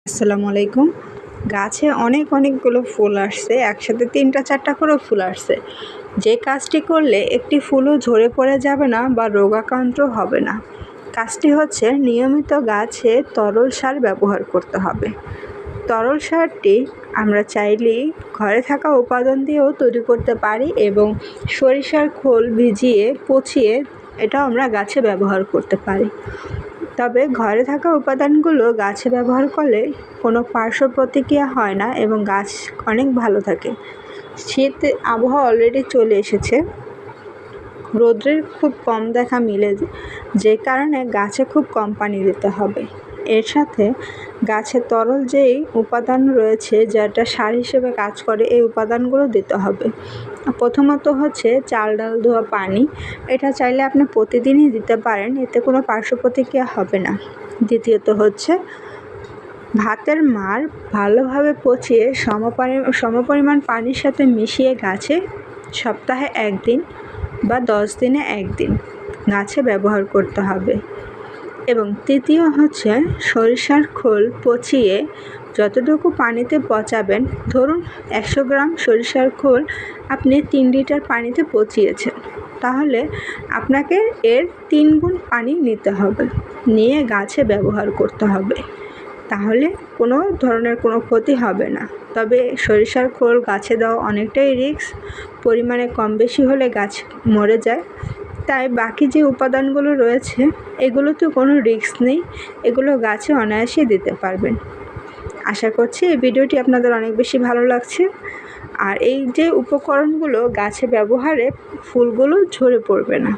আসসালামু আলাইকুম। গাছে অনেকগুলো ফুল আসছে, একসাথে ৩টা-৪টা করেও ফুল আসছে। যে কাজটি করলে একটি ফুলও ঝরে পড়ে যাবে না বা রোগাক্রান্ত হবে না। কাজটি হচ্ছে নিয়মিত গাছে তরল সার ব্যবহার করতে হবে। তরল সারটি আমরা চাইলেই ঘরে থাকা উপাদান দিয়েও তৈরি করতে পারি এবং সরিষার খোল ভিজিয়ে পচিয়ে এটাও আমরা গাছে ব্যবহার করতে পারি। তবে ঘরে থাকা উপাদানগুলো গাছে ব্যবহার করলে কোনো পার্শ্ব প্রতিক্রিয়া হয় না এবং গাছ অনেক ভালো থাকে। শীত আবহাওয়া অলরেডি চলে এসেছে, রৌদ্রের খুব কম দেখা মিলে, যে কারণে গাছে খুব কম পানি দিতে হবে। এর সাথে গাছে তরল যেই উপাদান রয়েছে যেটা সার হিসেবে কাজ করে, এই উপাদানগুলো দিতে হবে। প্রথমত হচ্ছে চাল ডাল ধোয়া পানি, এটা চাইলে আপনি প্রতিদিনই দিতে পারেন, এতে কোনো পার্শ্ব প্রতিক্রিয়া হবে না। দ্বিতীয়ত হচ্ছে ভাতের মাড় ভালোভাবে পচিয়ে সমপরিমাণ পানির সাথে মিশিয়ে গাছে সপ্তাহে 1 দিন বা 10 দিনে 1 দিন গাছে ব্যবহার করতে হবে। এবং তৃতীয় হচ্ছে সরিষার খোল পচিয়ে যতটুকু পানিতে পচাবেন, ধরুন 100 গ্রাম সরিষার খোল আপনি 3 লিটার পানিতে পচিয়েছেন, তাহলে আপনাকে এর 3 গুণ পানি নিতে হবে, নিয়ে গাছে ব্যবহার করতে হবে। তাহলে কোনো ধরনের কোনো ক্ষতি হবে না। তবে সরিষার খোল গাছে দেওয়া অনেকটাই রিস্ক, পরিমাণে কম বেশি হলে গাছ মরে যায়। তাই বাকি যে উপাদানগুলো রয়েছে এগুলোতে কোনো রিস্ক নেই, এগুলো গাছে অনায়াসে দিতে পারবেন। আশা করছি এই ভিডিওটি আপনাদের অনেক বেশি ভালো লাগছে। আর এই যে উপকরণগুলো গাছে ব্যবহারে ফুলগুলো ঝরে পড়বে না।